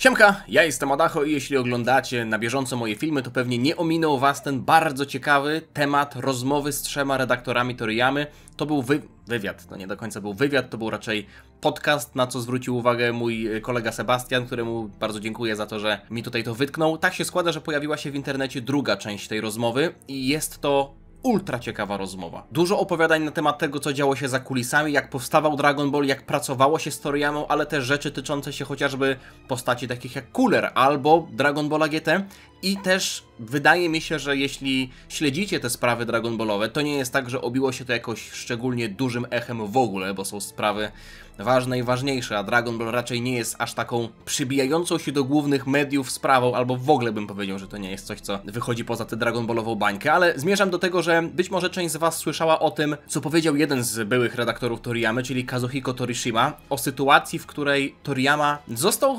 Siemka, ja jestem Adacho i jeśli oglądacie na bieżąco moje filmy, to pewnie nie ominął was ten bardzo ciekawy temat rozmowy z 3 redaktorami Toriyamy. To był wywiad, to nie do końca był wywiad, to był raczej podcast, na co zwrócił uwagę mój kolega Sebastian, któremu bardzo dziękuję za to, że mi tutaj to wytknął. Tak się składa, że pojawiła się w internecie druga część tej rozmowy i jest to ultra ciekawa rozmowa. Dużo opowiadań na temat tego, co działo się za kulisami, jak powstawał Dragon Ball, jak pracowało się z Toriyamą, ale też rzeczy tyczące się chociażby postaci takich jak Cooler albo Dragon Balla GT. I też wydaje mi się, że jeśli śledzicie te sprawy Dragon Ballowe, to nie jest tak, że obiło się to jakoś szczególnie dużym echem w ogóle, bo są sprawy ważne i ważniejsze, a Dragon Ball raczej nie jest aż taką przybijającą się do głównych mediów sprawą, albo w ogóle bym powiedział, że to nie jest coś, co wychodzi poza tę Dragon Ballową bańkę, ale zmierzam do tego, że być może część z was słyszała o tym, co powiedział jeden z byłych redaktorów Toriyamy, czyli Kazuhiko Torishima, o sytuacji, w której Toriyama został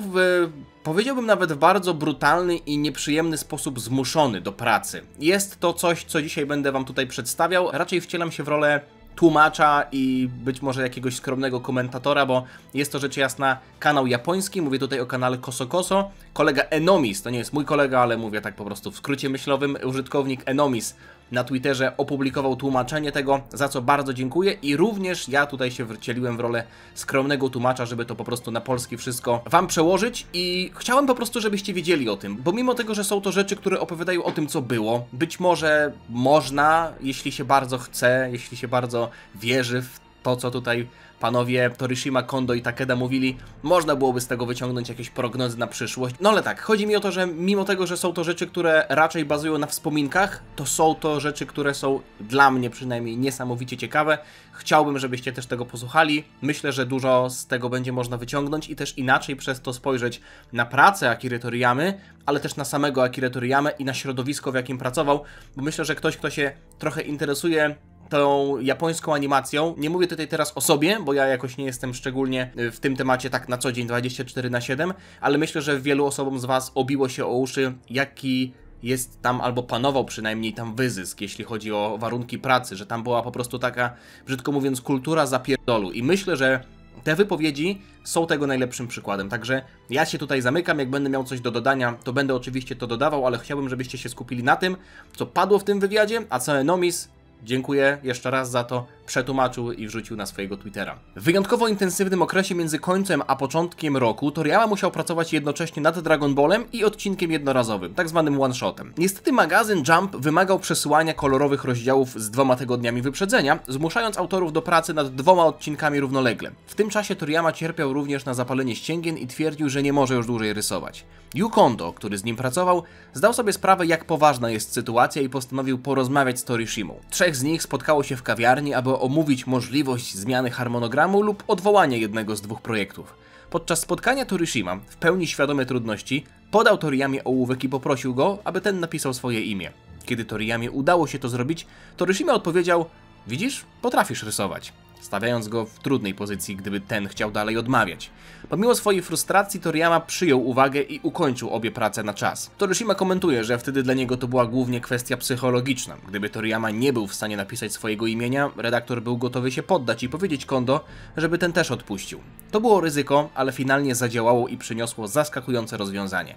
powiedziałbym nawet w bardzo brutalny i nieprzyjemny sposób zmuszony do pracy. Jest to coś, co dzisiaj będę wam tutaj przedstawiał. Raczej wcielam się w rolę tłumacza i być może jakiegoś skromnego komentatora, bo jest to rzecz jasna kanał japoński, mówię tutaj o kanale Koso. Kolega Enomis, to nie jest mój kolega, ale mówię tak po prostu w skrócie myślowym, użytkownik Enomis na Twitterze opublikował tłumaczenie tego, za co bardzo dziękuję i również ja tutaj się wcieliłem w rolę skromnego tłumacza, żeby to po prostu na polski wszystko wam przełożyć i chciałem po prostu, żebyście wiedzieli o tym, bo mimo tego, że są to rzeczy, które opowiadają o tym, co było, być może można, jeśli się bardzo chce, jeśli się bardzo wierzy w to, co tutaj panowie Torishima, Kondo i Takeda mówili, można byłoby z tego wyciągnąć jakieś prognozy na przyszłość. No ale tak, chodzi mi o to, że mimo tego, że są to rzeczy, które raczej bazują na wspominkach, to są to rzeczy, które są dla mnie przynajmniej niesamowicie ciekawe. Chciałbym, żebyście też tego posłuchali. Myślę, że dużo z tego będzie można wyciągnąć i też inaczej przez to spojrzeć na pracę Akiry Toriyamy, ale też na samego Akirę Toriyamę i na środowisko, w jakim pracował, bo myślę, że ktoś, kto się trochę interesuje tą japońską animacją, nie mówię tutaj teraz o sobie, bo ja jakoś nie jestem szczególnie w tym temacie tak na co dzień 24/7, ale myślę, że wielu osobom z was obiło się o uszy, jaki jest tam, albo panował przynajmniej tam wyzysk, jeśli chodzi o warunki pracy, że tam była po prostu taka, brzydko mówiąc, kultura zapierdolu i myślę, że te wypowiedzi są tego najlepszym przykładem, także ja się tutaj zamykam, jak będę miał coś do dodania, to będę oczywiście to dodawał, ale chciałbym, żebyście się skupili na tym, co padło w tym wywiadzie, a co Enomis, dziękuję jeszcze raz za to, przetłumaczył i wrzucił na swojego Twittera. W wyjątkowo intensywnym okresie między końcem a początkiem roku Toriyama musiał pracować jednocześnie nad Dragon Ballem i odcinkiem jednorazowym, tak zwanym one-shotem. Niestety magazyn Jump wymagał przesyłania kolorowych rozdziałów z 2 tygodniami wyprzedzenia, zmuszając autorów do pracy nad 2 odcinkami równolegle. W tym czasie Toriyama cierpiał również na zapalenie ścięgien i twierdził, że nie może już dłużej rysować. Yu Kondo, który z nim pracował, zdał sobie sprawę, jak poważna jest sytuacja i postanowił porozmawiać z Torishimą. 3 z nich spotkało się w kawiarni, aby omówić możliwość zmiany harmonogramu lub odwołania jednego z 2 projektów. Podczas spotkania Torishima, w pełni świadomy trudności, podał Toriyamie ołówek i poprosił go, aby ten napisał swoje imię. Kiedy Toriyamie udało się to zrobić, Torishima odpowiedział: "Widzisz, potrafisz rysować", stawiając go w trudnej pozycji, gdyby ten chciał dalej odmawiać. Pomimo swojej frustracji Toriyama przyjął uwagę i ukończył obie prace na czas. Torishima komentuje, że wtedy dla niego to była głównie kwestia psychologiczna. Gdyby Toriyama nie był w stanie napisać swojego imienia, redaktor był gotowy się poddać i powiedzieć Kondo, żeby ten też odpuścił. To było ryzyko, ale finalnie zadziałało i przyniosło zaskakujące rozwiązanie.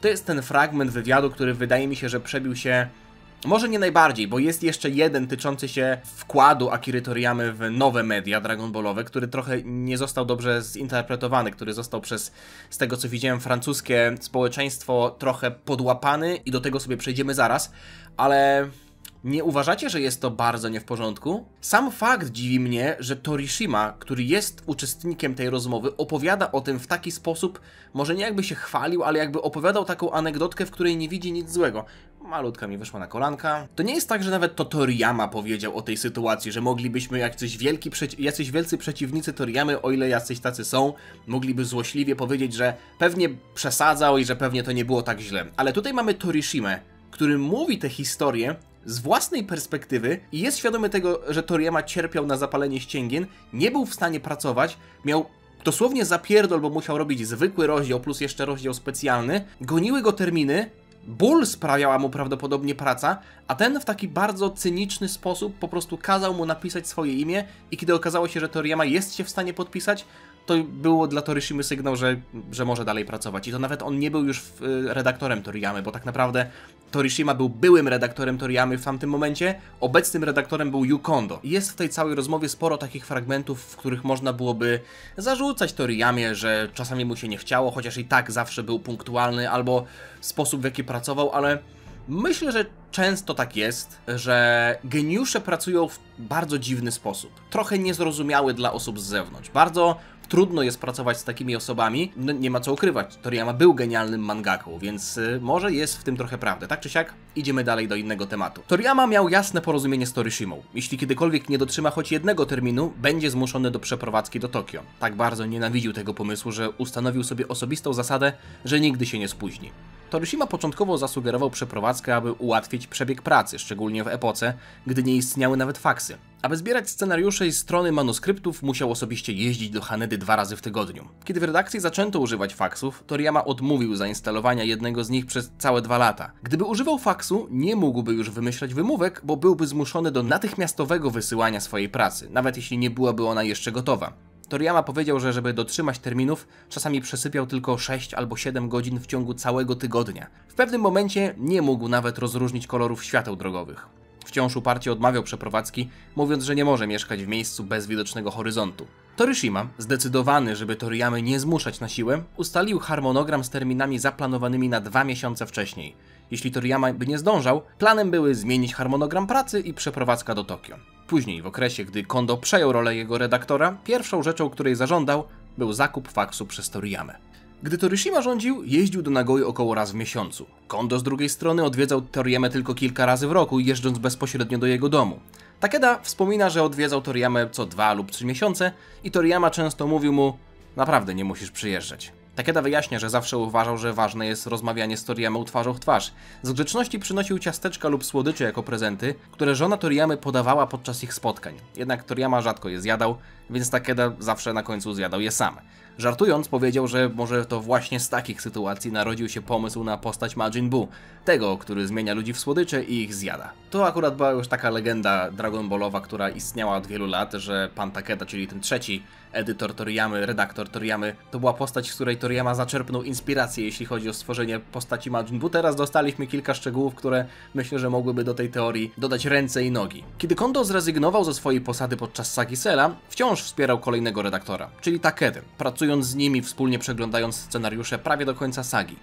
To jest ten fragment wywiadu, który wydaje mi się, że przebił się może nie najbardziej, bo jest jeszcze jeden tyczący się wkładu Akiry Toriyamy w nowe media Dragon Ballowe, który trochę nie został dobrze zinterpretowany, który został przez, z tego co widziałem, francuskie społeczeństwo trochę podłapany i do tego sobie przejdziemy zaraz, ale nie uważacie, że jest to bardzo nie w porządku? Sam fakt dziwi mnie, że Torishima, który jest uczestnikiem tej rozmowy, opowiada o tym w taki sposób, może nie jakby się chwalił, ale jakby opowiadał taką anegdotkę, w której nie widzi nic złego. Malutka mi wyszła na kolanka. To nie jest tak, że nawet to Toriyama powiedział o tej sytuacji, że moglibyśmy jacyś wielcy przeciwnicy Toriyamy, o ile jacyś tacy są, mogliby złośliwie powiedzieć, że pewnie przesadzał i że pewnie to nie było tak źle. Ale tutaj mamy Torishimę, który mówi tę historię z własnej perspektywy i jest świadomy tego, że Toriyama cierpiał na zapalenie ścięgien, nie był w stanie pracować, miał dosłownie zapierdol, bo musiał robić zwykły rozdział plus jeszcze rozdział specjalny, goniły go terminy, ból sprawiała mu prawdopodobnie praca, a ten w taki bardzo cyniczny sposób po prostu kazał mu napisać swoje imię i kiedy okazało się, że Toriyama jest się w stanie podpisać, to było dla Torishimy sygnał, że może dalej pracować. I to nawet on nie był już redaktorem Toriyamy, bo tak naprawdę Torishima był byłym redaktorem Toriyamy w tamtym momencie, obecnym redaktorem był Yu Kondo. I jest w tej całej rozmowie sporo takich fragmentów, w których można byłoby zarzucać Toriyamie, że czasami mu się nie chciało, chociaż i tak zawsze był punktualny, albo sposób, w jaki pracował, ale myślę, że często tak jest, że geniusze pracują w bardzo dziwny sposób. Trochę niezrozumiały dla osób z zewnątrz. Bardzo trudno jest pracować z takimi osobami, no, nie ma co ukrywać. Toriyama był genialnym mangaką, więc może jest w tym trochę prawdy. Tak czy siak, idziemy dalej do innego tematu. Toriyama miał jasne porozumienie z Torishimą. Jeśli kiedykolwiek nie dotrzyma choć jednego terminu, będzie zmuszony do przeprowadzki do Tokio. Tak bardzo nienawidził tego pomysłu, że ustanowił sobie osobistą zasadę, że nigdy się nie spóźni. Torishima początkowo zasugerował przeprowadzkę, aby ułatwić przebieg pracy, szczególnie w epoce, gdy nie istniały nawet faksy. Aby zbierać scenariusze i strony manuskryptów, musiał osobiście jeździć do Hanedy 2 razy w tygodniu. Kiedy w redakcji zaczęto używać faksów, Toriyama odmówił zainstalowania jednego z nich przez całe 2 lata. Gdyby używał faksu, nie mógłby już wymyślać wymówek, bo byłby zmuszony do natychmiastowego wysyłania swojej pracy, nawet jeśli nie byłaby ona jeszcze gotowa. Toriyama powiedział, że żeby dotrzymać terminów, czasami przesypiał tylko 6 albo 7 godzin w ciągu całego tygodnia. W pewnym momencie nie mógł nawet rozróżnić kolorów świateł drogowych. Wciąż uparcie odmawiał przeprowadzki, mówiąc, że nie może mieszkać w miejscu bez widocznego horyzontu. Torishima, zdecydowany, żeby Toriyamy nie zmuszać na siłę, ustalił harmonogram z terminami zaplanowanymi na 2 miesiące wcześniej. Jeśli Toriyama by nie zdążał, planem były zmienić harmonogram pracy i przeprowadzka do Tokio. Później, w okresie, gdy Kondo przejął rolę jego redaktora, pierwszą rzeczą, której zażądał, był zakup faksu przez Toriyamę. Gdy Torishima rządził, jeździł do Nagoi około raz w miesiącu. Kondo z drugiej strony odwiedzał Toriyamę tylko kilka razy w roku, jeżdżąc bezpośrednio do jego domu. Takeda wspomina, że odwiedzał Toriyamę co 2 lub 3 miesiące i Toriyama często mówił mu: naprawdę nie musisz przyjeżdżać. Takeda wyjaśnia, że zawsze uważał, że ważne jest rozmawianie z Toriyamą twarzą w twarz. Z grzeczności przynosił ciasteczka lub słodycze jako prezenty, które żona Toriyamy podawała podczas ich spotkań. Jednak Toriyama rzadko je zjadał, więc Takeda zawsze na końcu zjadał je sam. Żartując powiedział, że może to właśnie z takich sytuacji narodził się pomysł na postać Majin Buu, tego, który zmienia ludzi w słodycze i ich zjada. To akurat była już taka legenda Dragon Ballowa, która istniała od wielu lat, że pan Takeda, czyli ten trzeci edytor Toriyamy, redaktor Toriyamy, to była postać, z której Toriyama zaczerpnął inspirację, jeśli chodzi o stworzenie postaci Majin Buu. Teraz dostaliśmy kilka szczegółów, które myślę, że mogłyby do tej teorii dodać ręce i nogi. Kiedy Kondo zrezygnował ze swojej posady podczas sagi Cella, wciąż wspierał kolejnego redaktora, czyli Takedę, pracując z nimi, wspólnie przeglądając scenariusze prawie do końca sagi.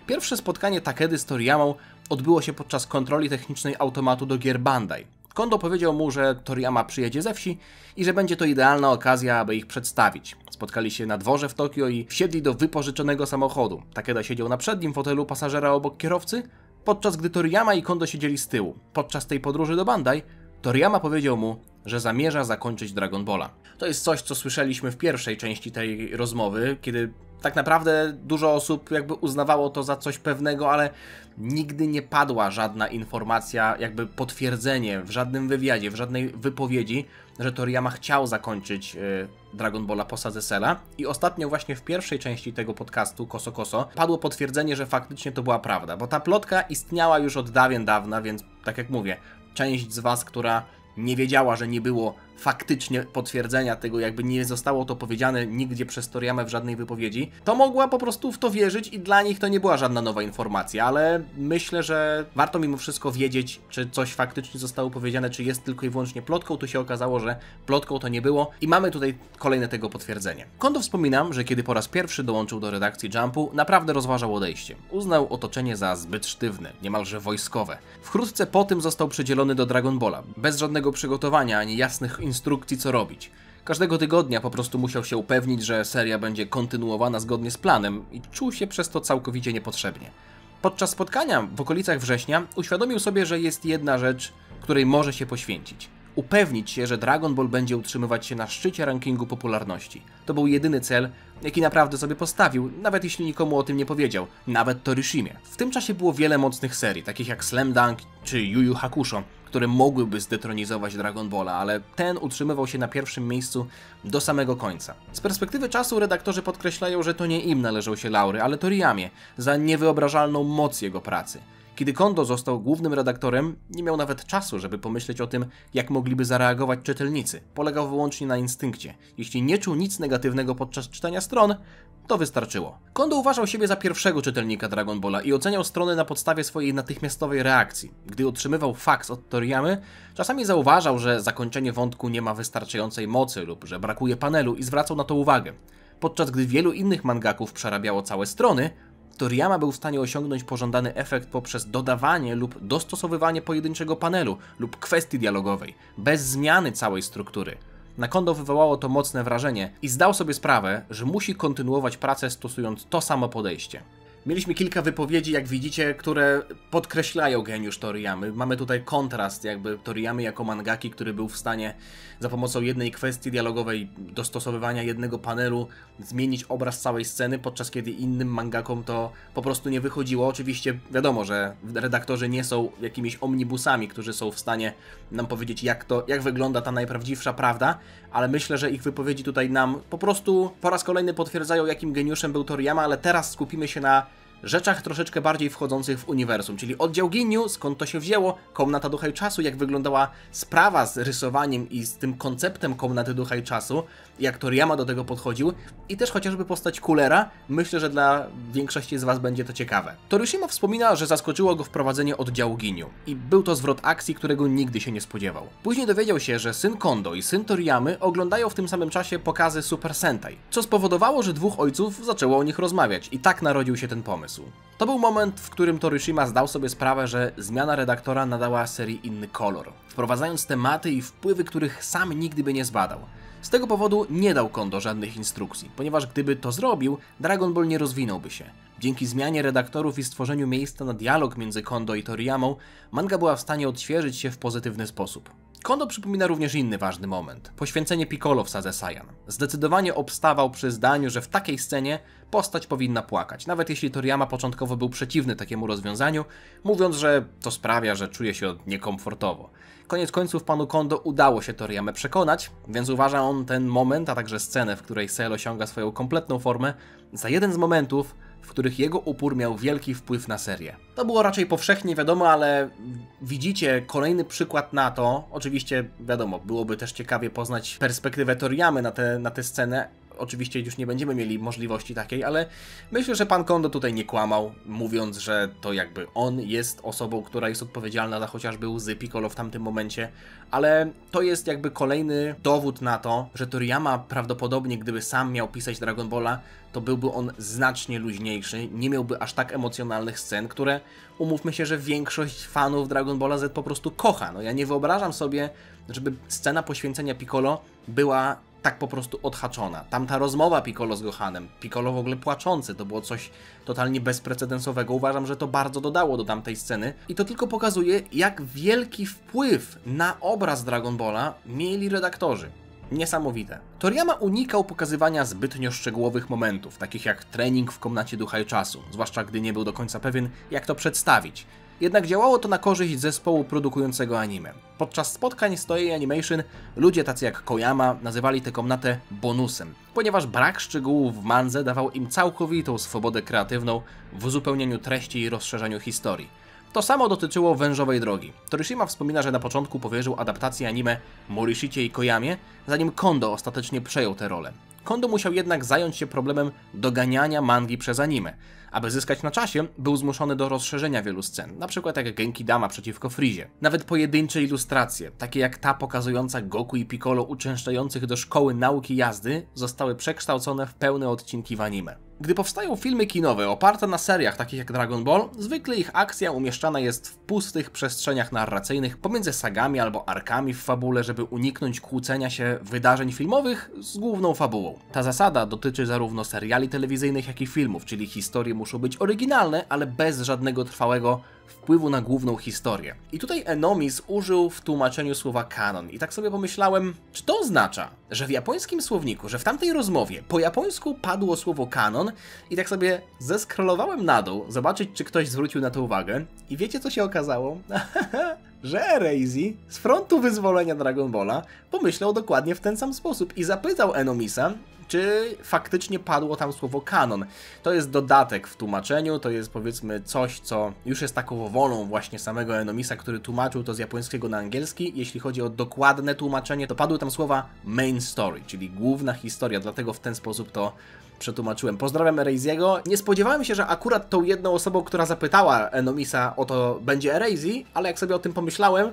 Pierwsze spotkanie Takedy z Toriyamą odbyło się podczas kontroli technicznej automatu do gier Bandai. Kondo powiedział mu, że Toriyama przyjedzie ze wsi i że będzie to idealna okazja, aby ich przedstawić. Spotkali się na dworze w Tokio i wsiedli do wypożyczonego samochodu. Takeda siedział na przednim fotelu pasażera obok kierowcy, podczas gdy Toriyama i Kondo siedzieli z tyłu. Podczas tej podróży do Bandai Toriyama powiedział mu, że zamierza zakończyć Dragon Balla. To jest coś, co słyszeliśmy w pierwszej części tej rozmowy, kiedy tak naprawdę dużo osób jakby uznawało to za coś pewnego, ale nigdy nie padła żadna informacja, jakby potwierdzenie w żadnym wywiadzie, w żadnej wypowiedzi, że Toriyama chciał zakończyć Dragon Balla po sadze Cella. I ostatnio właśnie w pierwszej części tego podcastu Koso Koso padło potwierdzenie, że faktycznie to była prawda, bo ta plotka istniała już od dawien dawna, więc tak jak mówię, część z was, która nie wiedziała, że nie było faktycznie potwierdzenia tego, jakby nie zostało to powiedziane nigdzie przez Toriyamę w żadnej wypowiedzi, to mogła po prostu w to wierzyć i dla nich to nie była żadna nowa informacja, ale myślę, że warto mimo wszystko wiedzieć, czy coś faktycznie zostało powiedziane, czy jest tylko i wyłącznie plotką. Tu się okazało, że plotką to nie było i mamy tutaj kolejne tego potwierdzenie. Kondo wspominam, że kiedy po raz pierwszy dołączył do redakcji Jumpu, naprawdę rozważał odejście. Uznał otoczenie za zbyt sztywne, niemalże wojskowe. Wkrótce po tym został przydzielony do Dragon Balla, bez żadnego przygotowania ani jasnych instrukcji, co robić. Każdego tygodnia po prostu musiał się upewnić, że seria będzie kontynuowana zgodnie z planem i czuł się przez to całkowicie niepotrzebnie. Podczas spotkania w okolicach września uświadomił sobie, że jest jedna rzecz, której może się poświęcić. Upewnić się, że Dragon Ball będzie utrzymywać się na szczycie rankingu popularności. To był jedyny cel, jaki naprawdę sobie postawił, nawet jeśli nikomu o tym nie powiedział, nawet Torishimie. W tym czasie było wiele mocnych serii, takich jak Slam Dunk czy Yu Yu Hakusho, które mogłyby zdetronizować Dragon Balla, ale ten utrzymywał się na pierwszym miejscu do samego końca. Z perspektywy czasu redaktorzy podkreślają, że to nie im należą się laury, ale Toriyamie za niewyobrażalną moc jego pracy. Kiedy Kondo został głównym redaktorem, nie miał nawet czasu, żeby pomyśleć o tym, jak mogliby zareagować czytelnicy. Polegał wyłącznie na instynkcie. Jeśli nie czuł nic negatywnego podczas czytania stron, to wystarczyło. Kondo uważał siebie za pierwszego czytelnika Dragon Balla i oceniał strony na podstawie swojej natychmiastowej reakcji. Gdy otrzymywał faks od Toriyamy, czasami zauważał, że zakończenie wątku nie ma wystarczającej mocy lub że brakuje panelu i zwracał na to uwagę. Podczas gdy wielu innych mangaków przerabiało całe strony, Toriyama był w stanie osiągnąć pożądany efekt poprzez dodawanie lub dostosowywanie pojedynczego panelu lub kwestii dialogowej, bez zmiany całej struktury. Na Kondo wywołało to mocne wrażenie i zdał sobie sprawę, że musi kontynuować pracę stosując to samo podejście. Mieliśmy kilka wypowiedzi, jak widzicie, które podkreślają geniusz Toriyamy. Mamy tutaj kontrast jakby Toriyamy jako mangaki, który był w stanie za pomocą jednej kwestii dialogowej, dostosowywania jednego panelu, zmienić obraz całej sceny, podczas kiedy innym mangakom to po prostu nie wychodziło. Oczywiście wiadomo, że redaktorzy nie są jakimiś omnibusami, którzy są w stanie nam powiedzieć, jak wygląda ta najprawdziwsza prawda, ale myślę, że ich wypowiedzi tutaj nam po prostu po raz kolejny potwierdzają, jakim geniuszem był Toriyama, ale teraz skupimy się na rzeczach troszeczkę bardziej wchodzących w uniwersum, czyli oddział Ginyu, skąd to się wzięło, Komnata Ducha i Czasu, jak wyglądała sprawa z rysowaniem i z tym konceptem Komnaty Ducha i Czasu, jak Toriyama do tego podchodził i też chociażby postać Coolera, myślę, że dla większości z Was będzie to ciekawe. Torishima wspomina, że zaskoczyło go wprowadzenie oddziału Ginyu i był to zwrot akcji, którego nigdy się nie spodziewał. Później dowiedział się, że syn Kondo i syn Toriyamy oglądają w tym samym czasie pokazy Super Sentai, co spowodowało, że dwóch ojców zaczęło o nich rozmawiać i tak narodził się ten pomysł. To był moment, w którym Torishima zdał sobie sprawę, że zmiana redaktora nadała serii inny kolor, wprowadzając tematy i wpływy, których sam nigdy by nie zbadał. Z tego powodu nie dał Kondo żadnych instrukcji, ponieważ gdyby to zrobił, Dragon Ball nie rozwinąłby się. Dzięki zmianie redaktorów i stworzeniu miejsca na dialog między Kondo i Toriyamą, manga była w stanie odświeżyć się w pozytywny sposób. Kondo przypomina również inny ważny moment – poświęcenie Piccolo w Sadze Saiyan. Zdecydowanie obstawał przy zdaniu, że w takiej scenie postać powinna płakać, nawet jeśli Toriyama początkowo był przeciwny takiemu rozwiązaniu, mówiąc, że to sprawia, że czuje się niekomfortowo. Koniec końców panu Kondo udało się Toriyamę przekonać, więc uważa on ten moment, a także scenę, w której Cell osiąga swoją kompletną formę, za jeden z momentów, w których jego upór miał wielki wpływ na serię. To było raczej powszechnie wiadomo, ale widzicie kolejny przykład na to. Oczywiście wiadomo, byłoby też ciekawie poznać perspektywę Toriyamy na tę scenę. Oczywiście już nie będziemy mieli możliwości takiej, ale myślę, że pan Kondo tutaj nie kłamał, mówiąc, że to jakby on jest osobą, która jest odpowiedzialna za chociażby łzy Piccolo w tamtym momencie, ale to jest jakby kolejny dowód na to, że Toriyama prawdopodobnie, gdyby sam miał pisać Dragon Balla, to byłby on znacznie luźniejszy, nie miałby aż tak emocjonalnych scen, które, umówmy się, że większość fanów Dragon Balla Z po prostu kocha. No ja nie wyobrażam sobie, żeby scena poświęcenia Piccolo była tak po prostu odhaczona. Tamta rozmowa Piccolo z Gohanem, Piccolo w ogóle płaczący, to było coś totalnie bezprecedensowego. Uważam, że to bardzo dodało do tamtej sceny i to tylko pokazuje, jak wielki wpływ na obraz Dragon Balla mieli redaktorzy. Niesamowite. Toriyama unikał pokazywania zbytnio szczegółowych momentów, takich jak trening w Komnacie Ducha i Czasu, zwłaszcza gdy nie był do końca pewien, jak to przedstawić. Jednak działało to na korzyść zespołu produkującego anime. Podczas spotkań z Toei Animation ludzie tacy jak Koyama nazywali tę komnatę bonusem, ponieważ brak szczegółów w mandze dawał im całkowitą swobodę kreatywną w uzupełnianiu treści i rozszerzaniu historii. To samo dotyczyło Wężowej Drogi. Torishima wspomina, że na początku powierzył adaptację anime Morishicie i Koyamie, zanim Kondo ostatecznie przejął tę rolę. Kondo musiał jednak zająć się problemem doganiania mangi przez anime. Aby zyskać na czasie, był zmuszony do rozszerzenia wielu scen, np. jak Genki Dama przeciwko Frizie. Nawet pojedyncze ilustracje, takie jak ta pokazująca Goku i Piccolo uczęszczających do szkoły nauki jazdy, zostały przekształcone w pełne odcinki w anime. Gdy powstają filmy kinowe oparte na seriach takich jak Dragon Ball, zwykle ich akcja umieszczana jest w pustych przestrzeniach narracyjnych pomiędzy sagami albo arkami w fabule, żeby uniknąć kłócenia się wydarzeń filmowych z główną fabułą. Ta zasada dotyczy zarówno seriali telewizyjnych, jak i filmów, czyli historie muszą być oryginalne, ale bez żadnego trwałego wpływu na główną historię. I tutaj Enomis użył w tłumaczeniu słowa kanon i tak sobie pomyślałem, czy to oznacza, że w japońskim słowniku, że w tamtej rozmowie po japońsku padło słowo kanon i tak sobie zeskrolowałem na dół, zobaczyć, czy ktoś zwrócił na to uwagę i wiecie, co się okazało? Że Erasy z frontu wyzwolenia Dragon Balla pomyślał dokładnie w ten sam sposób i zapytał Enomisa, czy faktycznie padło tam słowo kanon. To jest dodatek w tłumaczeniu, to jest powiedzmy coś, co już jest taką wolą właśnie samego Enomisa, który tłumaczył to z japońskiego na angielski. Jeśli chodzi o dokładne tłumaczenie, to padły tam słowa main story, czyli główna historia, dlatego w ten sposób to przetłumaczyłem. Pozdrawiam Eraziego. Nie spodziewałem się, że akurat tą jedną osobą, która zapytała Enomisa o to, będzie Erazi, ale jak sobie o tym pomyślałem,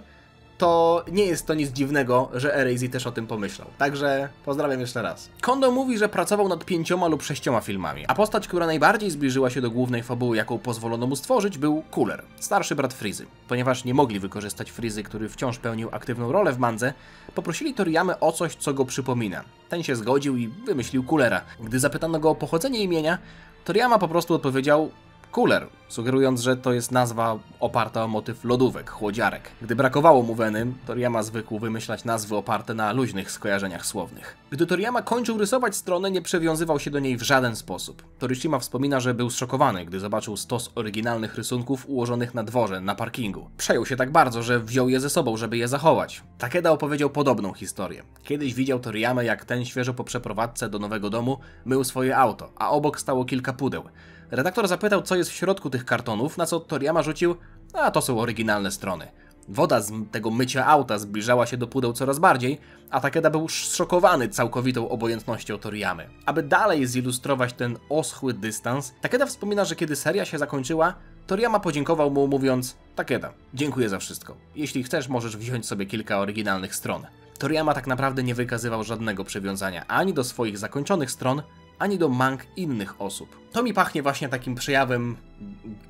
to nie jest to nic dziwnego, że Erazi też o tym pomyślał. Także pozdrawiam jeszcze raz. Kondo mówi, że pracował nad 5 lub 6 filmami, a postać, która najbardziej zbliżyła się do głównej fabuły, jaką pozwolono mu stworzyć, był Cooler, starszy brat Frizy. Ponieważ nie mogli wykorzystać Frizy, który wciąż pełnił aktywną rolę w mandze, poprosili Toriyamę o coś, co go przypomina. Ten się zgodził i wymyślił Coolera. Gdy zapytano go o pochodzenie imienia, Toriyama po prostu odpowiedział Cooler, sugerując, że to jest nazwa oparta o motyw lodówek, chłodziarek. Gdy brakowało mu weny, Toriyama zwykł wymyślać nazwy oparte na luźnych skojarzeniach słownych. Gdy Toriyama kończył rysować stronę, nie przywiązywał się do niej w żaden sposób. Torishima wspomina, że był zszokowany, gdy zobaczył stos oryginalnych rysunków ułożonych na dworze, na parkingu. Przejął się tak bardzo, że wziął je ze sobą, żeby je zachować. Takeda opowiedział podobną historię. Kiedyś widział Toriyamę, jak ten świeżo po przeprowadzce do nowego domu mył swoje auto, a obok stało kilka pudeł. Redaktor zapytał, co jest w środku tych kartonów, na co Toriyama rzucił, a to są oryginalne strony. Woda z tego mycia auta zbliżała się do pudeł coraz bardziej, a Takeda był zszokowany całkowitą obojętnością Toriyamy. Aby dalej zilustrować ten oschły dystans, Takeda wspomina, że kiedy seria się zakończyła, Toriyama podziękował mu, mówiąc: Takeda, dziękuję za wszystko. Jeśli chcesz, możesz wziąć sobie kilka oryginalnych stron. Toriyama tak naprawdę nie wykazywał żadnego przywiązania ani do swoich zakończonych stron, ani do mang innych osób. To mi pachnie właśnie takim przejawem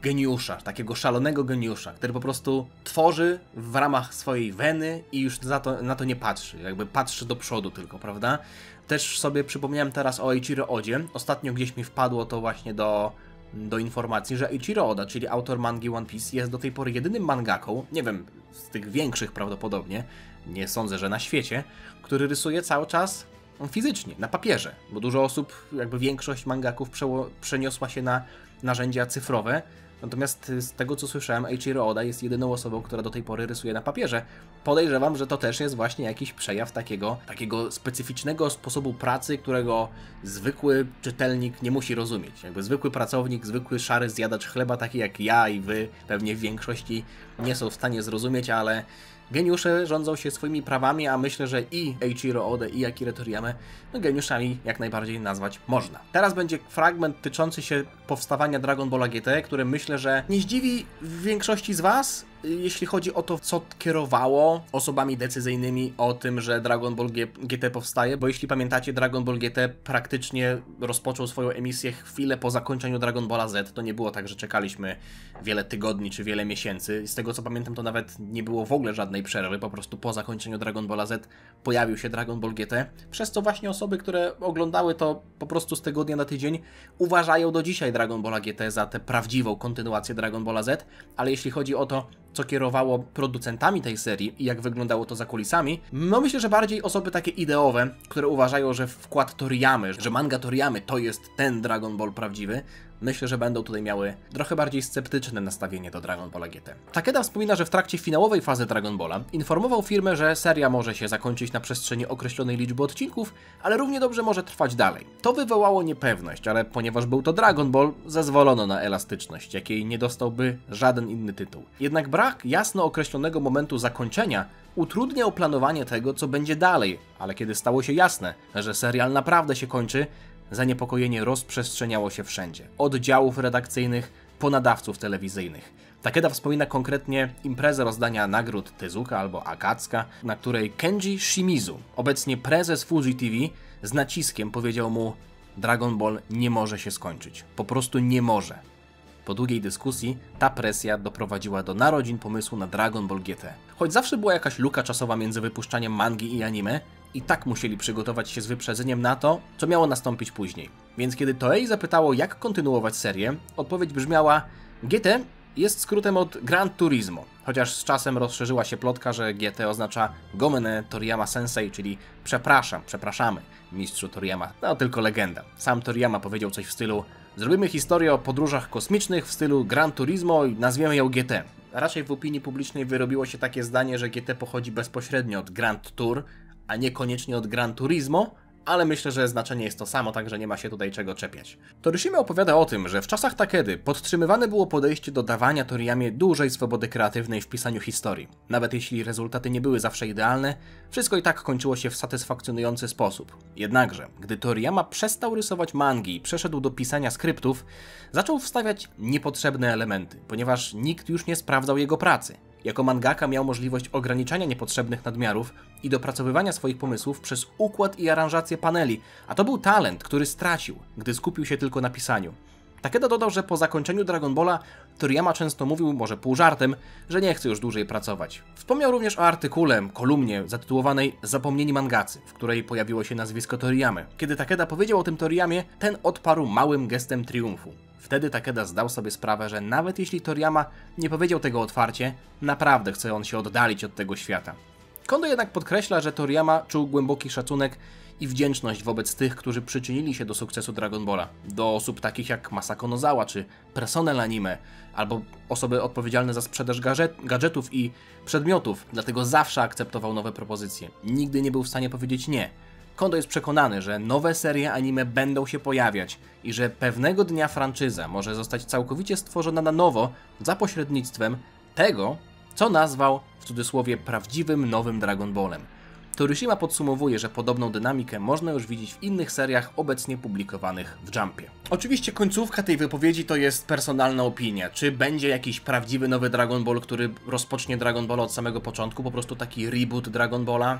geniusza, takiego szalonego geniusza, który po prostu tworzy w ramach swojej weny i już na to nie patrzy, jakby patrzy do przodu tylko, prawda? Też sobie przypomniałem teraz o Eiichiro Odzie. Ostatnio gdzieś mi wpadło to właśnie do informacji, że Eiichiro Oda, czyli autor mangi One Piece, jest do tej pory jedynym mangaką, nie wiem, z tych większych prawdopodobnie, nie sądzę, że na świecie, który rysuje cały czas fizycznie, na papierze, bo dużo osób, jakby większość mangaków przeniosła się na narzędzia cyfrowe, natomiast z tego co słyszałem, Eiichiro Oda jest jedyną osobą, która do tej pory rysuje na papierze. Podejrzewam, że to też jest właśnie jakiś przejaw takiego specyficznego sposobu pracy, którego zwykły czytelnik nie musi rozumieć. Jakby zwykły pracownik, zwykły szary zjadacz chleba, taki jak ja i wy, pewnie w większości nie są w stanie zrozumieć, ale geniusze rządzą się swoimi prawami, a myślę, że i Eiichiro Odę, i Akira Toriyamę geniuszami jak najbardziej nazwać można. Teraz będzie fragment tyczący się powstawania Dragon Balla GT, który myślę, że nie zdziwi większości z Was, jeśli chodzi o to, co kierowało osobami decyzyjnymi o tym, że Dragon Ball GT powstaje, bo jeśli pamiętacie, Dragon Ball GT praktycznie rozpoczął swoją emisję chwilę po zakończeniu Dragon Balla Z. To nie było tak, że czekaliśmy wiele tygodni czy wiele miesięcy. Z tego co pamiętam, to nawet nie było w ogóle żadnej przerwy, po prostu po zakończeniu Dragon Balla Z pojawił się Dragon Ball GT, przez co właśnie osoby, które oglądały to po prostu z tygodnia na tydzień, uważają do dzisiaj Dragon Balla GT za tę prawdziwą kontynuację Dragon Balla Z, ale jeśli chodzi o to, co kierowało producentami tej serii i jak wyglądało to za kulisami, no myślę, że bardziej osoby takie ideowe, które uważają, że wkład Toriyamy, że manga Toriyamy to jest ten Dragon Ball prawdziwy, myślę, że będą tutaj miały trochę bardziej sceptyczne nastawienie do Dragon Balla GT. Takeda wspomina, że w trakcie finałowej fazy Dragon Balla informował firmę, że seria może się zakończyć na przestrzeni określonej liczby odcinków, ale równie dobrze może trwać dalej. To wywołało niepewność, ale ponieważ był to Dragon Ball, zezwolono na elastyczność, jakiej nie dostałby żaden inny tytuł. Jednak brak jasno określonego momentu zakończenia utrudniał planowanie tego, co będzie dalej, ale kiedy stało się jasne, że serial naprawdę się kończy, zaniepokojenie rozprzestrzeniało się wszędzie. Od działów redakcyjnych po nadawców telewizyjnych. Takeda wspomina konkretnie imprezę rozdania nagród Tezuka albo Akatsuka, na której Kenji Shimizu, obecnie prezes Fuji TV, z naciskiem powiedział mu: Dragon Ball nie może się skończyć. Po prostu nie może. Po długiej dyskusji ta presja doprowadziła do narodzin pomysłu na Dragon Ball GT. Choć zawsze była jakaś luka czasowa między wypuszczaniem mangi i anime, i tak musieli przygotować się z wyprzedzeniem na to, co miało nastąpić później. Więc kiedy Toei zapytało, jak kontynuować serię, odpowiedź brzmiała: GT jest skrótem od Gran Turismo, chociaż z czasem rozszerzyła się plotka, że GT oznacza Gomene Toriyama Sensei, czyli przepraszamy, mistrzu Toriyama. No tylko legenda. Sam Toriyama powiedział coś w stylu: zrobimy historię o podróżach kosmicznych w stylu Gran Turismo i nazwiemy ją GT. Raczej w opinii publicznej wyrobiło się takie zdanie, że GT pochodzi bezpośrednio od Grand Tour, a niekoniecznie od Gran Turismo, ale myślę, że znaczenie jest to samo, także nie ma się tutaj czego czepiać. Torishima opowiada o tym, że w czasach Takedy podtrzymywane było podejście do dawania Toriyamie dużej swobody kreatywnej w pisaniu historii. Nawet jeśli rezultaty nie były zawsze idealne, wszystko i tak kończyło się w satysfakcjonujący sposób. Jednakże, gdy Toriyama przestał rysować mangi i przeszedł do pisania skryptów, zaczął wstawiać niepotrzebne elementy, ponieważ nikt już nie sprawdzał jego pracy. Jako mangaka miał możliwość ograniczania niepotrzebnych nadmiarów i dopracowywania swoich pomysłów przez układ i aranżację paneli, a to był talent, który stracił, gdy skupił się tylko na pisaniu. Takeda dodał, że po zakończeniu Dragon Balla Toriyama często mówił, może pół żartem, że nie chce już dłużej pracować. Wspomniał również o artykule, kolumnie zatytułowanej Zapomnieni mangacy, w której pojawiło się nazwisko Toriyamy. Kiedy Takeda powiedział o tym Toriyamie, ten odparł małym gestem triumfu. Wtedy Takeda zdał sobie sprawę, że nawet jeśli Toriyama nie powiedział tego otwarcie, naprawdę chce on się oddalić od tego świata. Kondo jednak podkreśla, że Toriyama czuł głęboki szacunek i wdzięczność wobec tych, którzy przyczynili się do sukcesu Dragon Balla. Do osób takich jak Masako Nozawa czy personel anime, albo osoby odpowiedzialne za sprzedaż gadżetów i przedmiotów, dlatego zawsze akceptował nowe propozycje. Nigdy nie był w stanie powiedzieć nie. Kondo jest przekonany, że nowe serie anime będą się pojawiać i że pewnego dnia franczyza może zostać całkowicie stworzona na nowo za pośrednictwem tego, co nazwał w cudzysłowie prawdziwym nowym Dragon Ballem. Torishima podsumowuje, że podobną dynamikę można już widzieć w innych seriach obecnie publikowanych w Jumpie. Oczywiście końcówka tej wypowiedzi to jest personalna opinia. Czy będzie jakiś prawdziwy nowy Dragon Ball, który rozpocznie Dragon Ball od samego początku? Po prostu taki reboot Dragon Balla?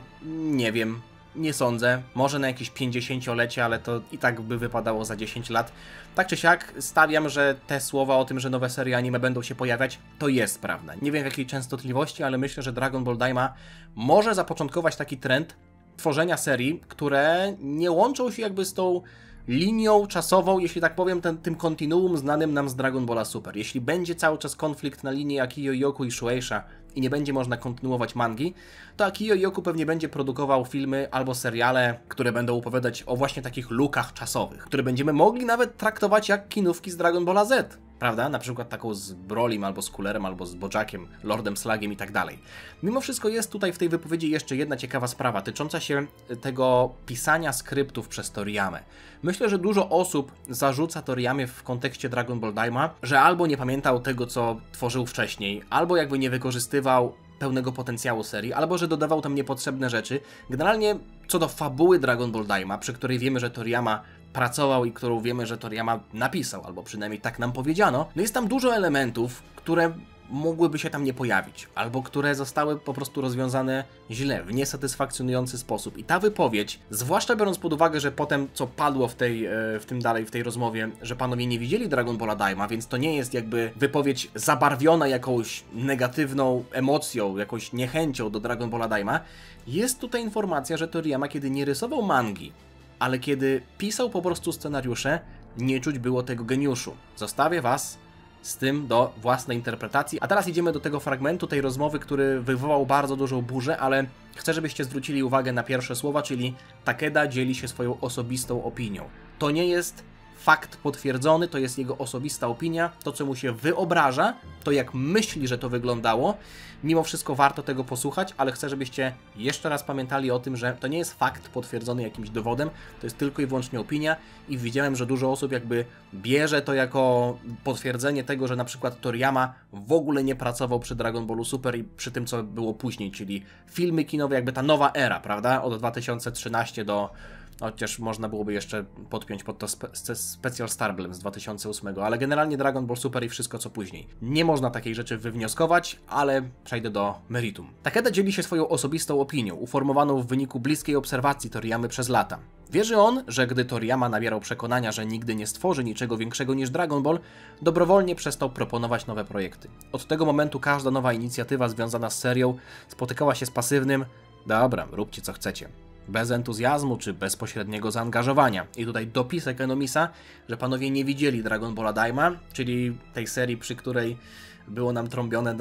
Nie wiem. Nie sądzę, może na jakieś 50-lecie, ale to i tak by wypadało za 10 lat. Tak czy siak stawiam, że te słowa o tym, że nowe serie anime będą się pojawiać, to jest prawda. Nie wiem w jakiej częstotliwości, ale myślę, że Dragon Ball Daima może zapoczątkować taki trend tworzenia serii, które nie łączą się jakby z tą linią czasową, jeśli tak powiem, tym kontinuum znanym nam z Dragon Balla Super. Jeśli będzie cały czas konflikt na linii Akiyo Yoku i Shueisha i nie będzie można kontynuować mangi, to Akiyo Yoku pewnie będzie produkował filmy albo seriale, które będą opowiadać o właśnie takich lukach czasowych, które będziemy mogli nawet traktować jak kinówki z Dragon Balla Z. Prawda? Na przykład taką z Brolim, albo z Coolerem, albo z Bojackiem, Lordem Slugiem i tak dalej. Mimo wszystko jest tutaj w tej wypowiedzi jeszcze jedna ciekawa sprawa, tycząca się tego pisania skryptów przez Toriyamę. Myślę, że dużo osób zarzuca Toriyamie w kontekście Dragon Ball Daima, że albo nie pamiętał tego, co tworzył wcześniej, albo jakby nie wykorzystywał pełnego potencjału serii, albo że dodawał tam niepotrzebne rzeczy. Generalnie co do fabuły Dragon Ball Daima, przy której wiemy, że Toriyama pracował i którą wiemy, że Toriyama napisał, albo przynajmniej tak nam powiedziano, no jest tam dużo elementów, które mogłyby się tam nie pojawić, albo które zostały po prostu rozwiązane źle, w niesatysfakcjonujący sposób. I ta wypowiedź, zwłaszcza biorąc pod uwagę, że potem co padło w tej rozmowie, że panowie nie widzieli Dragon Balla Daima, więc to nie jest jakby wypowiedź zabarwiona jakąś negatywną emocją, jakąś niechęcią do Dragon Balla Daima, jest tutaj informacja, że Toriyama, kiedy nie rysował mangi, ale kiedy pisał po prostu scenariusze, nie czuć było tego geniuszu. Zostawię was z tym do własnej interpretacji. A teraz idziemy do tego fragmentu tej rozmowy, który wywołał bardzo dużą burzę, ale chcę, żebyście zwrócili uwagę na pierwsze słowa, czyli Takeda dzieli się swoją osobistą opinią. To nie jest fakt potwierdzony, to jest jego osobista opinia, to co mu się wyobraża, to jak myśli, że to wyglądało. Mimo wszystko warto tego posłuchać, ale chcę, żebyście jeszcze raz pamiętali o tym, że to nie jest fakt potwierdzony jakimś dowodem, to jest tylko i wyłącznie opinia i widziałem, że dużo osób jakby bierze to jako potwierdzenie tego, że na przykład Toriyama w ogóle nie pracował przy Dragon Ballu Super i przy tym, co było później, czyli filmy kinowe, jakby ta nowa era, prawda, od 2013 do... Chociaż można byłoby jeszcze podpiąć pod to Special Star Blem z 2008, ale generalnie Dragon Ball Super i wszystko co później. Nie można takiej rzeczy wywnioskować, ale przejdę do meritum. Takeda dzieli się swoją osobistą opinią, uformowaną w wyniku bliskiej obserwacji Toriyamy przez lata. Wierzy on, że gdy Toriyama nabierał przekonania, że nigdy nie stworzy niczego większego niż Dragon Ball, dobrowolnie przestał proponować nowe projekty. Od tego momentu każda nowa inicjatywa związana z serią spotykała się z pasywnym dobra, róbcie co chcecie. Bez entuzjazmu czy bezpośredniego zaangażowania. I tutaj dopisek Enomisa, że panowie nie widzieli Dragon Balla Daima, czyli tej serii, przy której było nam trąbione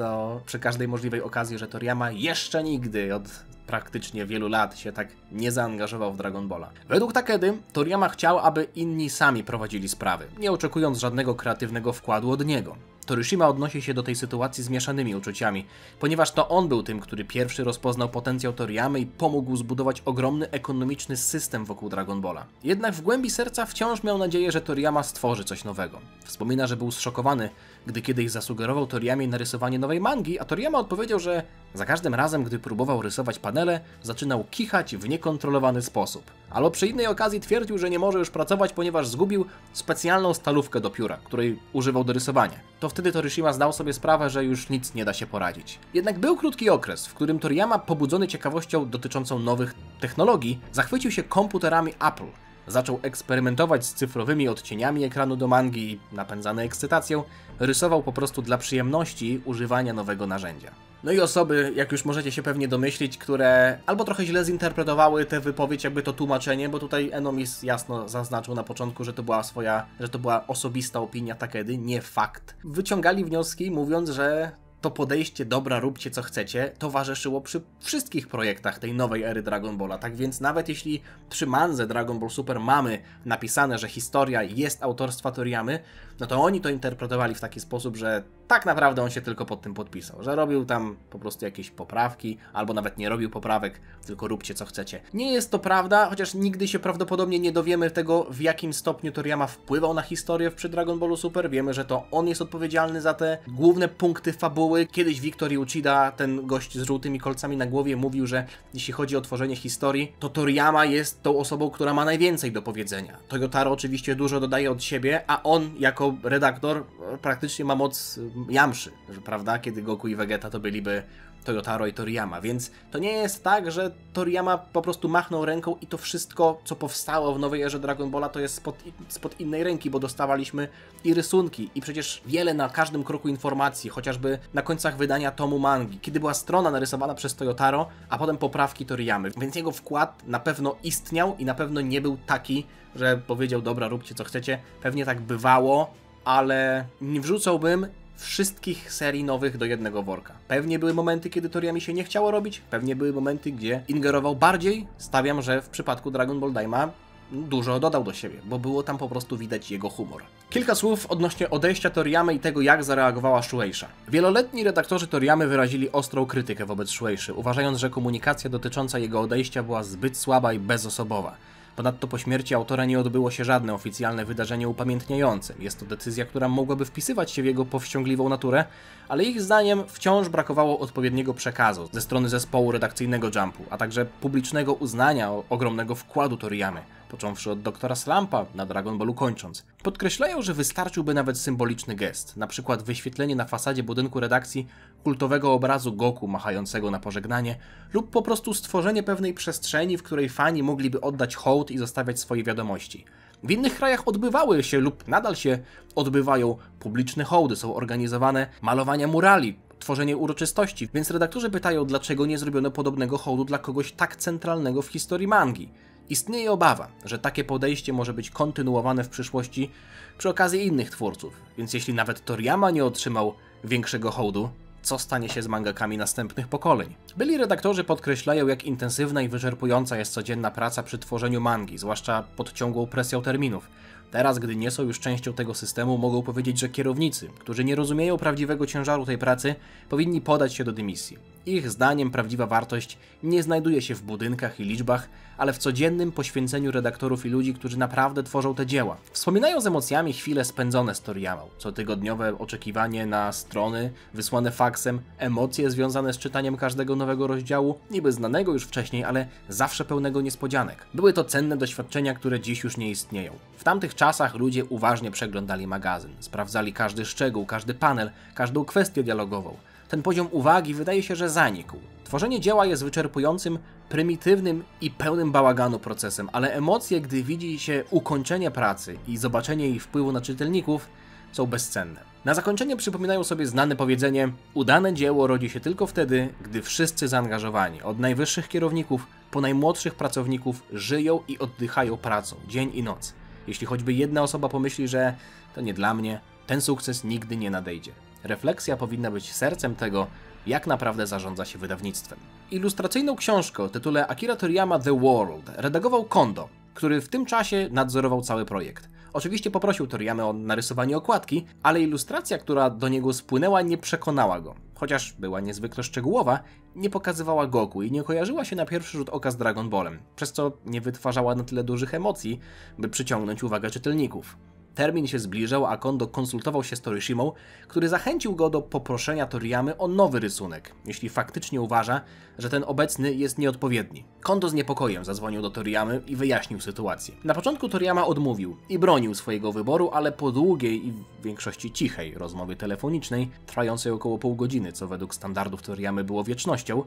przy każdej możliwej okazji, że Toriyama jeszcze nigdy od praktycznie wielu lat się tak nie zaangażował w Dragon Balla. Według Takedy Toriyama chciał, aby inni sami prowadzili sprawy, nie oczekując żadnego kreatywnego wkładu od niego. Torishima odnosi się do tej sytuacji z mieszanymi uczuciami, ponieważ to on był tym, który pierwszy rozpoznał potencjał Toriyamy i pomógł zbudować ogromny ekonomiczny system wokół Dragon Balla. Jednak w głębi serca wciąż miał nadzieję, że Toriyama stworzy coś nowego. Wspomina, że był zszokowany, gdy kiedyś zasugerował Toriyamie narysowanie nowej mangi, a Toriyama odpowiedział, że za każdym razem, gdy próbował rysować panele, zaczynał kichać w niekontrolowany sposób. Ale przy innej okazji twierdził, że nie może już pracować, ponieważ zgubił specjalną stalówkę do pióra, której używał do rysowania. To wtedy Torishima zdał sobie sprawę, że już nic nie da się poradzić. Jednak był krótki okres, w którym Toriyama, pobudzony ciekawością dotyczącą nowych technologii, zachwycił się komputerami Apple. Zaczął eksperymentować z cyfrowymi odcieniami ekranu do mangi i, napędzany ekscytacją, rysował po prostu dla przyjemności używania nowego narzędzia. No i osoby, jak już możecie się pewnie domyślić, które albo trochę źle zinterpretowały tę wypowiedź, jakby to tłumaczenie, bo tutaj Enomis jasno zaznaczył na początku, że to była osobista opinia Takedy, nie fakt. Wyciągali wnioski, mówiąc, że to podejście dobra, róbcie co chcecie, towarzyszyło przy wszystkich projektach tej nowej ery Dragon Balla. Tak więc nawet jeśli przy mandze Dragon Ball Super mamy napisane, że historia jest autorstwa Toriyamy, no to oni to interpretowali w taki sposób, że tak naprawdę on się tylko pod tym podpisał, że robił tam po prostu jakieś poprawki, albo nawet nie robił poprawek, tylko róbcie co chcecie. Nie jest to prawda, chociaż nigdy się prawdopodobnie nie dowiemy tego, w jakim stopniu Toriyama wpływał na historię przy Dragon Ballu Super. Wiemy, że to on jest odpowiedzialny za te główne punkty fabuły. Kiedyś Victor Uchida, ten gość z żółtymi kolcami na głowie, mówił, że jeśli chodzi o tworzenie historii, to Toriyama jest tą osobą, która ma najwięcej do powiedzenia. Toyotaro oczywiście dużo dodaje od siebie, a on jako redaktor praktycznie ma moc Yamszy, prawda? Kiedy Goku i Vegeta to byliby Toyotaro i Toriyama, więc to nie jest tak, że Toriyama po prostu machnął ręką i to wszystko, co powstało w nowej erze Dragon Balla, to jest spod innej ręki, bo dostawaliśmy i rysunki, i przecież wiele na każdym kroku informacji, chociażby na końcach wydania tomu mangi, kiedy była strona narysowana przez Toyotaro, a potem poprawki Toriyamy, więc jego wkład na pewno istniał i na pewno nie był taki, że powiedział, dobra, róbcie co chcecie, pewnie tak bywało, ale nie wrzucałbym wszystkich serii nowych do jednego worka. Pewnie były momenty, kiedy Toriyami się nie chciało robić, pewnie były momenty, gdzie ingerował bardziej. Stawiam, że w przypadku Dragon Ball Daima dużo dodał do siebie, bo było tam po prostu widać jego humor. Kilka słów odnośnie odejścia Toriyamy i tego, jak zareagowała Shueisha. Wieloletni redaktorzy Toriyamy wyrazili ostrą krytykę wobec Shueiszy, uważając, że komunikacja dotycząca jego odejścia była zbyt słaba i bezosobowa. Ponadto po śmierci autora nie odbyło się żadne oficjalne wydarzenie upamiętniające. Jest to decyzja, która mogłaby wpisywać się w jego powściągliwą naturę, ale ich zdaniem wciąż brakowało odpowiedniego przekazu ze strony zespołu redakcyjnego Jumpu, a także publicznego uznania ogromnego wkładu Toriyamy, począwszy od doktora Slumpa, na Dragon Ballu kończąc. Podkreślają, że wystarczyłby nawet symboliczny gest, na przykład wyświetlenie na fasadzie budynku redakcji kultowego obrazu Goku machającego na pożegnanie, lub po prostu stworzenie pewnej przestrzeni, w której fani mogliby oddać hołd i zostawiać swoje wiadomości. W innych krajach odbywały się lub nadal się odbywają publiczne hołdy, są organizowane malowania murali, tworzenie uroczystości, więc redaktorzy pytają, dlaczego nie zrobiono podobnego hołdu dla kogoś tak centralnego w historii mangi. Istnieje obawa, że takie podejście może być kontynuowane w przyszłości przy okazji innych twórców, więc jeśli nawet Toriyama nie otrzymał większego hołdu, co stanie się z mangakami następnych pokoleń? Byli redaktorzy podkreślają, jak intensywna i wyczerpująca jest codzienna praca przy tworzeniu mangi, zwłaszcza pod ciągłą presją terminów. Teraz, gdy nie są już częścią tego systemu, mogą powiedzieć, że kierownicy, którzy nie rozumieją prawdziwego ciężaru tej pracy, powinni podać się do dymisji. Ich zdaniem prawdziwa wartość nie znajduje się w budynkach i liczbach, ale w codziennym poświęceniu redaktorów i ludzi, którzy naprawdę tworzą te dzieła. Wspominają z emocjami chwile spędzone z Toriyamą, cotygodniowe oczekiwanie na strony wysłane faksem, emocje związane z czytaniem każdego nowego rozdziału, niby znanego już wcześniej, ale zawsze pełnego niespodzianek. Były to cenne doświadczenia, które dziś już nie istnieją. W tamtych czasach ludzie uważnie przeglądali magazyn, sprawdzali każdy szczegół, każdy panel, każdą kwestię dialogową. Ten poziom uwagi wydaje się, że zanikł. Tworzenie dzieła jest wyczerpującym, prymitywnym i pełnym bałaganu procesem, ale emocje, gdy widzi się ukończenie pracy i zobaczenie jej wpływu na czytelników, są bezcenne. Na zakończenie przypominają sobie znane powiedzenie: udane dzieło rodzi się tylko wtedy, gdy wszyscy zaangażowani, od najwyższych kierowników po najmłodszych pracowników, żyją i oddychają pracą, dzień i noc. Jeśli choćby jedna osoba pomyśli, że to nie dla mnie, ten sukces nigdy nie nadejdzie. Refleksja powinna być sercem tego, jak naprawdę zarządza się wydawnictwem. Ilustracyjną książkę o tytule Akira Toriyama The World redagował Kondo. który w tym czasie nadzorował cały projekt. Oczywiście poprosił Toriyamę o narysowanie okładki, ale ilustracja, która do niego spłynęła, nie przekonała go. Chociaż była niezwykle szczegółowa, nie pokazywała Goku i nie kojarzyła się na pierwszy rzut oka z Dragon Ballem, przez co nie wytwarzała na tyle dużych emocji, by przyciągnąć uwagę czytelników. Termin się zbliżał, a Kondo konsultował się z Torishimą, który zachęcił go do poproszenia Toriyamy o nowy rysunek, jeśli faktycznie uważa, że ten obecny jest nieodpowiedni. Kondo z niepokojem zadzwonił do Toriyamy i wyjaśnił sytuację. Na początku Toriyama odmówił i bronił swojego wyboru, ale po długiej i w większości cichej rozmowie telefonicznej, trwającej około pół godziny, co według standardów Toriyamy było wiecznością,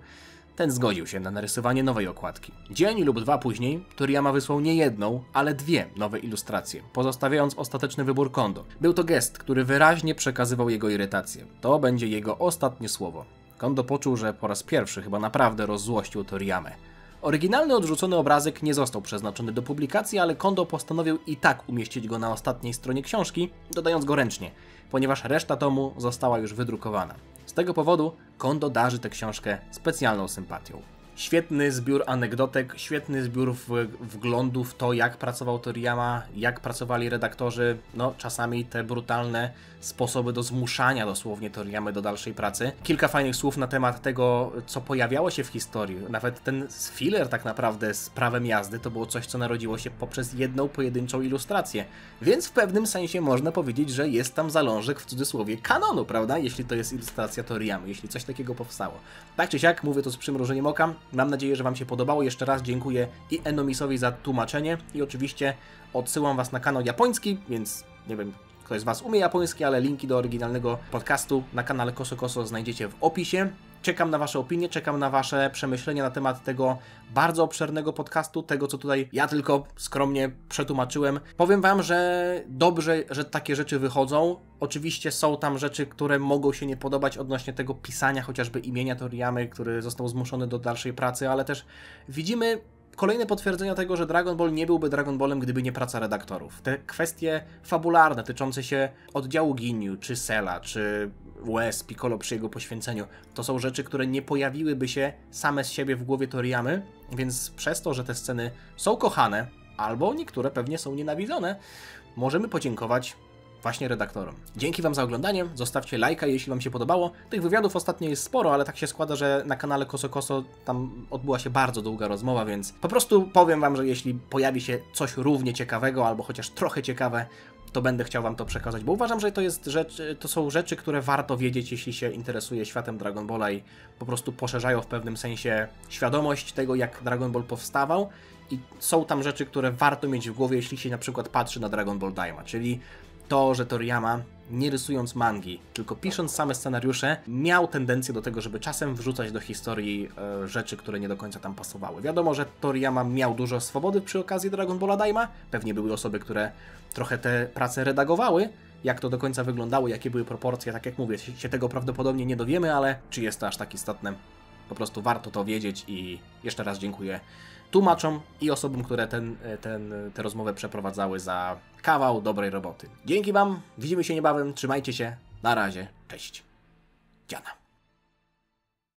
ten zgodził się na narysowanie nowej okładki. Dzień lub dwa później Toriyama wysłał nie jedną, ale dwie nowe ilustracje, pozostawiając ostateczny wybór Kondo. Był to gest, który wyraźnie przekazywał jego irytację. To będzie jego ostatnie słowo. Kondo poczuł, że po raz pierwszy chyba naprawdę rozzłościł Toriyamę. Oryginalny odrzucony obrazek nie został przeznaczony do publikacji, ale Kondo postanowił i tak umieścić go na ostatniej stronie książki, dodając go ręcznie, ponieważ reszta tomu została już wydrukowana. Z tego powodu Kondo darzy tę książkę specjalną sympatią. Świetny zbiór anegdotek, świetny zbiór wglądów w to, jak pracował Toriyama, jak pracowali redaktorzy, no czasami te brutalne sposoby do zmuszania dosłownie Toriyamy do dalszej pracy. Kilka fajnych słów na temat tego, co pojawiało się w historii. Nawet ten filler tak naprawdę z prawem jazdy to było coś, co narodziło się poprzez jedną pojedynczą ilustrację. Więc w pewnym sensie można powiedzieć, że jest tam zalążek w cudzysłowie kanonu, prawda? Jeśli to jest ilustracja Toriyamy, jeśli coś takiego powstało. Tak czy siak, mówię to z przymrużeniem oka. Mam nadzieję, że Wam się podobało. Jeszcze raz dziękuję i Enomisowi za tłumaczenie i oczywiście odsyłam Was na kanał japoński, więc nie wiem, ktoś z Was umie japoński, ale linki do oryginalnego podcastu na kanale Koso znajdziecie w opisie. Czekam na Wasze opinie, czekam na Wasze przemyślenia na temat tego bardzo obszernego podcastu, tego co tutaj ja tylko skromnie przetłumaczyłem. Powiem Wam, że dobrze, że takie rzeczy wychodzą. Oczywiście są tam rzeczy, które mogą się nie podobać odnośnie tego pisania chociażby imienia Toriyamy, który został zmuszony do dalszej pracy, ale też widzimy kolejne potwierdzenia tego, że Dragon Ball nie byłby Dragon Ballem, gdyby nie praca redaktorów. Te kwestie fabularne tyczące się oddziału Ginyu, czy Cella, czy Wes, Piccolo przy jego poświęceniu, to są rzeczy, które nie pojawiłyby się same z siebie w głowie Toriyamy, więc przez to, że te sceny są kochane, albo niektóre pewnie są nienawidzone, możemy podziękować właśnie redaktorom. Dzięki Wam za oglądanie, zostawcie lajka, jeśli Wam się podobało. Tych wywiadów ostatnio jest sporo, ale tak się składa, że na kanale Koso tam odbyła się bardzo długa rozmowa, więc po prostu powiem Wam, że jeśli pojawi się coś równie ciekawego, albo chociaż trochę ciekawe, to będę chciał Wam to przekazać, bo uważam, że to są rzeczy, które warto wiedzieć, jeśli się interesuje światem Dragon Balla i po prostu poszerzają w pewnym sensie świadomość tego, jak Dragon Ball powstawał i są tam rzeczy, które warto mieć w głowie, jeśli się na przykład patrzy na Dragon Ball Daima, czyli to, że Toriyama, nie rysując mangi, tylko pisząc same scenariusze, miał tendencję do tego, żeby czasem wrzucać do historii rzeczy, które nie do końca tam pasowały. Wiadomo, że Toriyama miał dużo swobody przy okazji Dragon Balla Daima, pewnie były osoby, które trochę te prace redagowały, jak to do końca wyglądało, jakie były proporcje, tak jak mówię, się tego prawdopodobnie nie dowiemy, ale czy jest to aż tak istotne? Po prostu warto to wiedzieć i jeszcze raz dziękuję tłumaczom i osobom, które tę rozmowę przeprowadzały za kawał dobrej roboty. Dzięki Wam, widzimy się niebawem, trzymajcie się, na razie, cześć. Dziana.